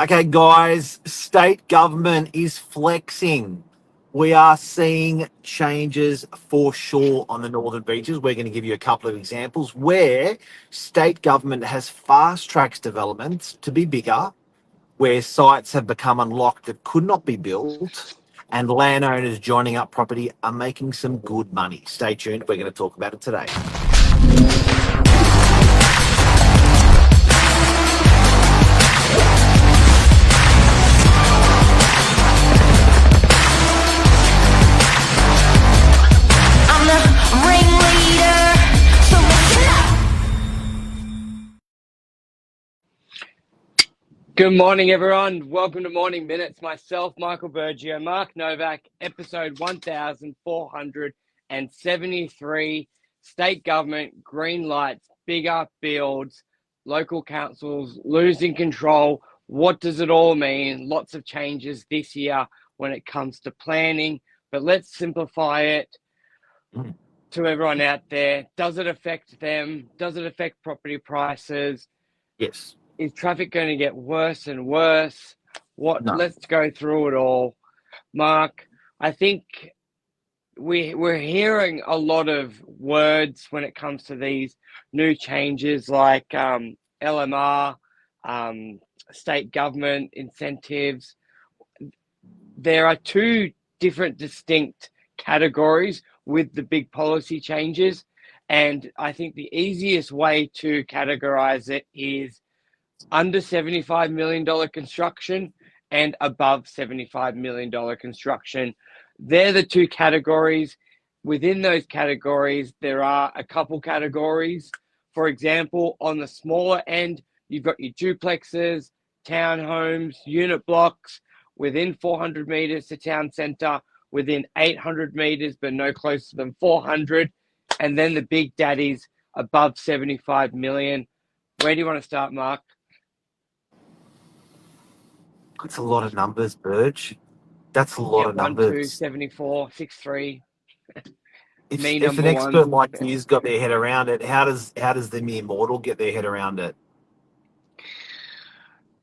Okay, guys, state government is flexing. We are seeing changes for sure on the northern beaches. We're going to give you a couple of examples where state government has fast tracked developments to be bigger, where sites have become unlocked that could not be built, and landowners joining up property are making some good money. Stay tuned. We're going to talk about it today. I'm the ringleader, so listen up. Good morning, everyone. Welcome to Morning Minutes. Myself, Michael Bergio, Mark Novak, episode 1473. State government green lights, bigger builds, local councils losing control. What does it all mean? Lots of changes this year when it comes to planning, but let's simplify it to everyone out there. Does it affect them? Does it affect property prices? Yes. Is traffic going to get worse and worse? No. Let's go through it all. Mark, I think we're hearing a lot of words when it comes to these new changes like LMR, state government incentives. There are two different distinct categories with the big policy changes. And I think the easiest way to categorize it is under $75 million construction and above $75 million construction. They're the two categories. Within those categories, there are a couple categories. For example, on the smaller end, you've got your duplexes, townhomes, unit blocks within 400 meters to town centre, within 800 meters, but no closer than 400. And then the big daddies above 75 million. Where do you want to start, Mark? That's a lot of numbers, Burge. That's a lot of 1, 2, numbers. 74, 6, 3. Me If an number expert one. like you's got their head around it, how does the mere mortal get their head around it?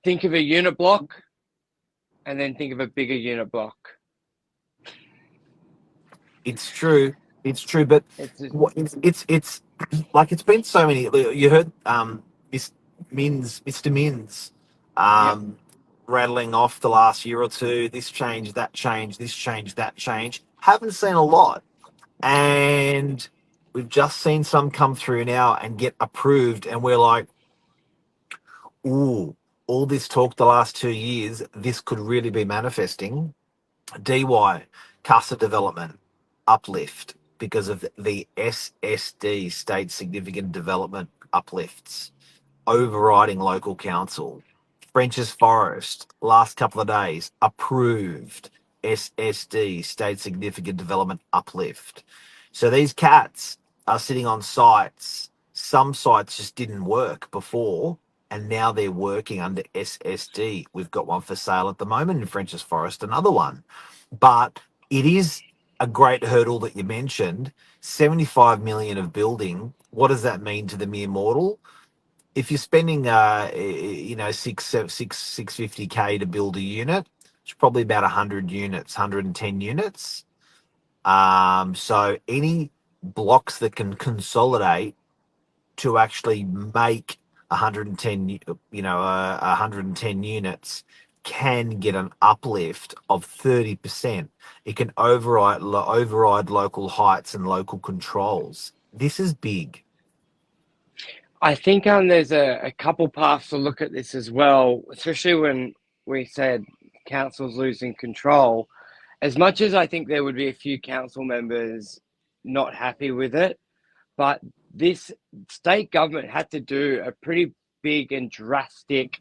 Think of a unit block, and then think of a bigger unit block. It's true, but It's it's like it's been so many. You heard Mr. Mins, Yep. rattling off the last year or two. This change, that change, this change, that change. Haven't seen a lot, and we've just seen some come through now and get approved, and we're like, ooh, all this talk the last 2 years, this could really be manifesting. DY, Casa Development, uplift because of the SSD, State Significant Development uplifts, overriding local council. French's Forest, last couple of days, approved SSD, State Significant Development uplift. So these cats are sitting on sites. Some sites just didn't work before, and now they're working under SSD. We've got one for sale at the moment in French's Forest, another one. But it is a great hurdle that you mentioned. 75 million of building. What does that mean to the mere mortal? If you're spending, 650K to build a unit, it's probably about 100 units, 110 units. So any blocks that can consolidate to actually make 110, 110 units can get an uplift of 30%. It can override local heights and local controls. This is big. I think there's a couple paths to look at this as well, especially when we said council's losing control. As much as I think there would be a few council members not happy with it, but this state government had to do a pretty big and drastic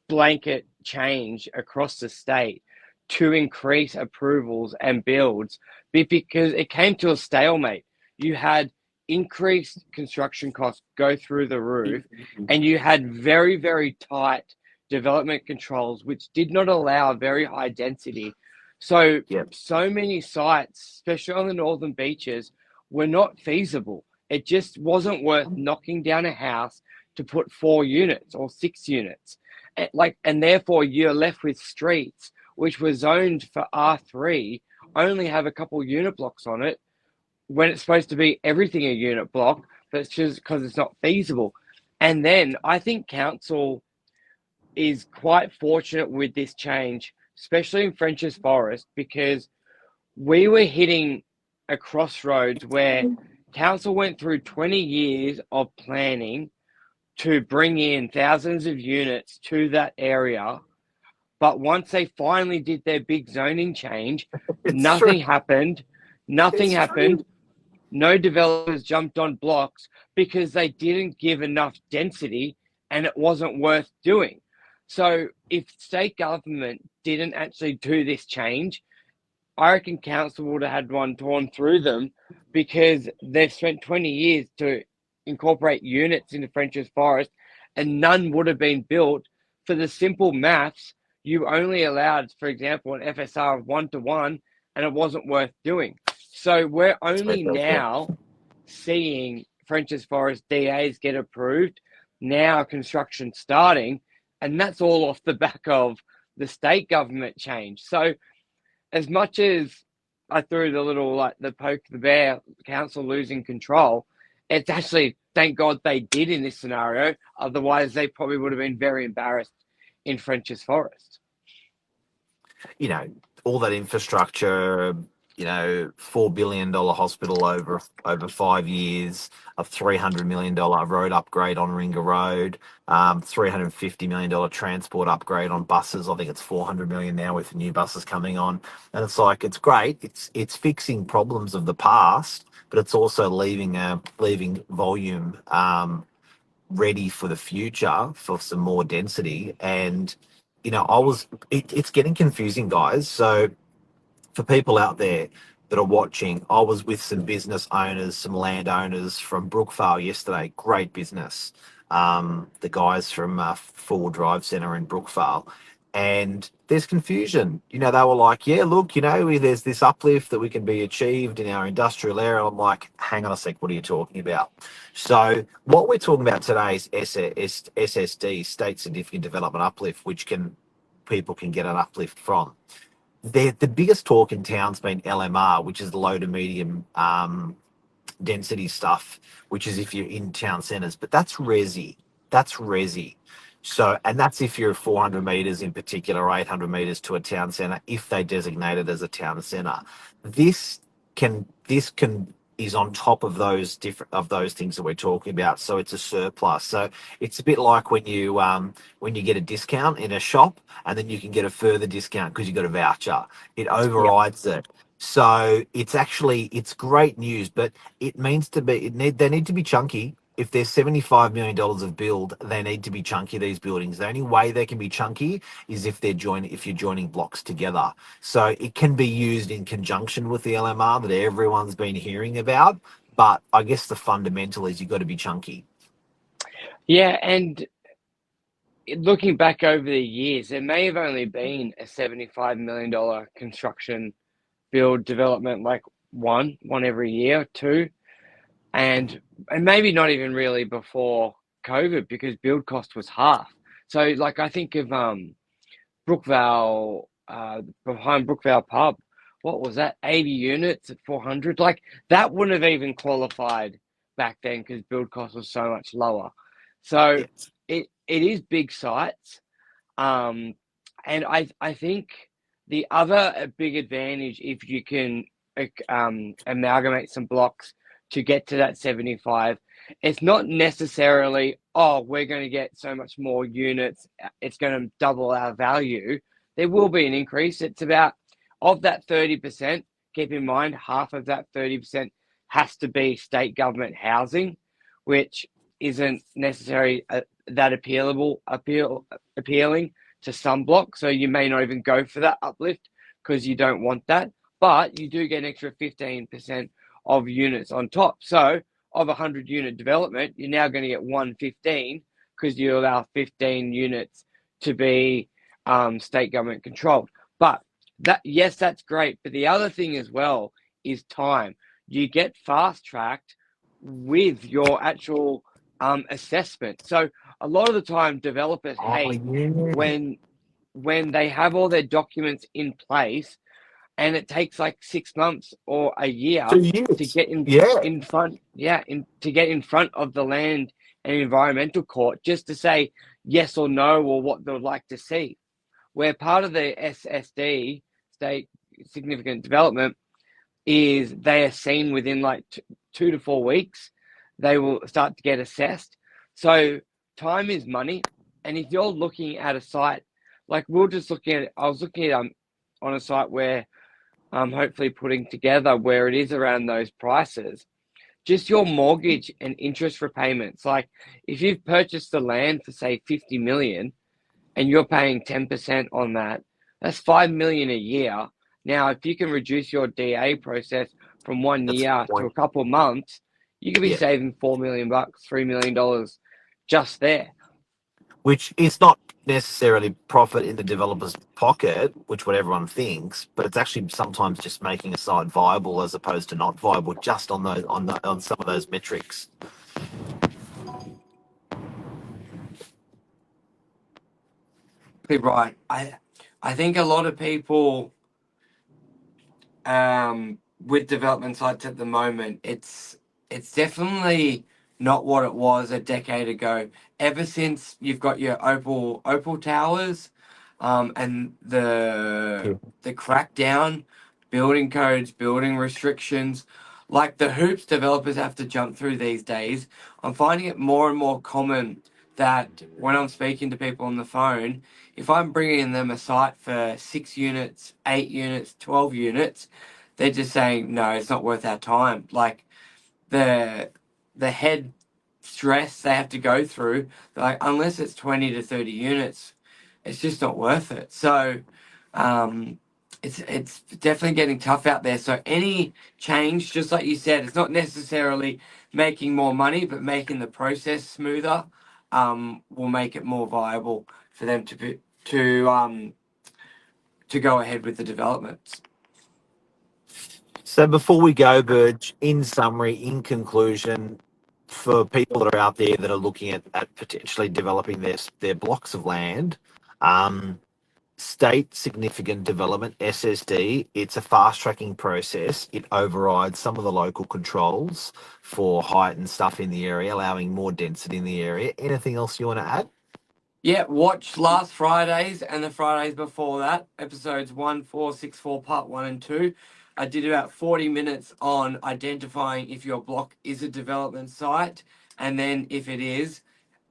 blanket change across the state to increase approvals and builds because it came to a stalemate. You had increased construction costs go through the roof, and you had very, very tight development controls, which did not allow very high density. So, Yep. so many sites, especially on the northern beaches, were not feasible. It just wasn't worth knocking down a house to put 4 units or 6 units. and therefore you're left with streets which were zoned for R3 only have a couple unit blocks on it when it's supposed to be everything a unit block, but it's just because it's not feasible. And then I think council is quite fortunate with this change, especially in French's Forest, because we were hitting a crossroads where council went through 20 years of planning to bring in thousands of units to that area. But once they finally did their big zoning change, It's nothing true. happened. Nothing It's happened. true. No developers jumped on blocks because they didn't give enough density and it wasn't worth doing. So if state government didn't actually do this change, I reckon council would have had one torn through them because they've spent 20 years to incorporate units into French's Forest and none would have been built for the simple maths. You only allowed, for example, an FSR of 1-to-1 and it wasn't worth doing. So we're only now seeing French's Forest DAs get approved, now construction starting, and that's all off the back of the state government change. So as much as I threw the little, like, the poke the bear, council losing control, it's actually, thank God they did in this scenario. Otherwise, they probably would have been very embarrassed in French's Forest. You know, all that infrastructure, $4 billion hospital over 5 years, a $300 million road upgrade on Ringa Road, $350 million transport upgrade on buses. I think it's $400 million now with the new buses coming on. And it's like, it's great. It's fixing problems of the past, but it's also leaving volume ready for the future for some more density. And it's getting confusing, guys. So for people out there that are watching, I was with some business owners, some landowners from Brookvale yesterday. Great business. The guys from Four Drive Centre in Brookvale. And there's confusion. They were like, yeah, look, there's this uplift that we can be achieved in our industrial area. I'm like, hang on a sec, what are you talking about? So what we're talking about today is SSD, State Significant Development Uplift, which people can get an uplift from. The biggest talk in town's been LMR, which is the low to medium density stuff, which is if you're in town centres. But that's resi. That's resi. So, and that's if you're 400 metres in particular, or 800 metres to a town centre, if they designate it as a town centre. This is on top of those things that we're talking about. So it's a surplus. So it's a bit like when you get a discount in a shop and then you can get a further discount because you got a voucher. It overrides it. So it's great news, but it means they need to be chunky. If there's $75 million of build, they need to be chunky, these buildings. The only way they can be chunky is if you're joining blocks together. So it can be used in conjunction with the LMR that everyone's been hearing about. But I guess the fundamental is you've got to be chunky. Yeah, and looking back over the years, there may have only been a $75 million construction build development, like one every year, two. And maybe not even really before COVID, because build cost was half. So, like, I think of Brookvale, behind Brookvale Pub, what was that? 80 units at 400. Like, that wouldn't have even qualified back then because build cost was so much lower. So it is big sites, and I think the other big advantage, if you can amalgamate some blocks to get to that 75, it's not necessarily, we're going to get so much more units, it's going to double our value. There will be an increase. It's about, of that 30%, keep in mind, half of that 30% has to be state government housing, which isn't necessarily that appealing to some blocks. So you may not even go for that uplift because you don't want that. But you do get an extra 15% of units on top. So of 100 unit development, you're now going to get 115 because you allow 15 units to be state government controlled. But that's great. But the other thing as well is time. You get fast tracked with your actual assessment. So a lot of the time developers Oh, hate yeah. when they have all their documents in place and it takes like 6 months or a year 2 years. to get Yeah. in front, to get in front of the land and environmental court just to say yes or no or what they would like to see. Where part of the SSD, state significant development, is they are seen within like 2 to 4 weeks. They will start to get assessed. So time is money, and if you're looking at a site like I was looking at on a site where I'm hopefully putting together where it is around those prices. Just your mortgage and interest repayments. Like if you've purchased the land for say 50 million and you're paying 10% on that, that's 5 million a year. Now, if you can reduce your DA process from one That's a year good to a point. couple of months, you could be Yeah. saving $4 million, $3 million just there. Which is not necessarily profit in the developer's pocket, which what everyone thinks, but it's actually sometimes just making a site viable as opposed to not viable, just on those on some of those metrics. Right. I think a lot of people with development sites at the moment, it's definitely not what it was a decade ago. Ever since you've got your Opal Towers, and Yeah. the crackdown, building codes, building restrictions, like the hoops developers have to jump through these days. I'm finding it more and more common that when I'm speaking to people on the phone, if I'm bringing them a site for 6 units, 8 units, 12 units, they're just saying, no, it's not worth our time. Like the head stress they have to go through, like unless it's 20 to 30 units, it's just not worth it. So it's definitely getting tough out there. So any change, just like you said, it's not necessarily making more money, but making the process smoother, will make it more viable for them to go ahead with the developments. So before we go, Burge, in summary, in conclusion, for people that are out there that are looking at potentially developing their blocks of land, state significant development, SSD, it's a fast tracking process. It overrides some of the local controls for height and stuff in the area, allowing more density in the area. Anything else you want to add? Yeah, watch last Fridays and the Fridays before that, episodes 1464, part 1 and 2. I did about 40 minutes on identifying if your block is a development site, and then if it is,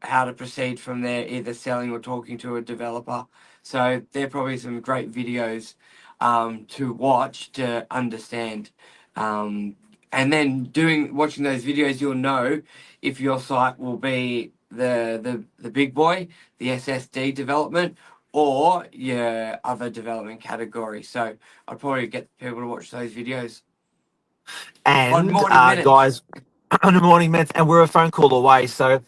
how to proceed from there, either selling or talking to a developer. So they're probably some great videos to watch to understand. And then watching those videos, you'll know if your site will be the big boy, the SSD development, or your other development category. So I'd probably get people to watch those videos on And Morning Minutes. guys, on the morning minutes, and we're a phone call away, so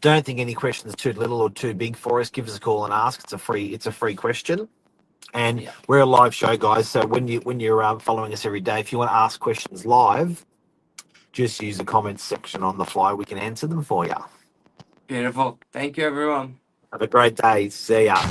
don't think any question is too little or too big for us. Give us a call and ask. It's a free question. And Yeah. we're a live show, guys. So when you're following us every day, if you want to ask questions live, just use the comments section on the fly. We can answer them for you. Beautiful. Thank you, everyone. Have a great day. See ya.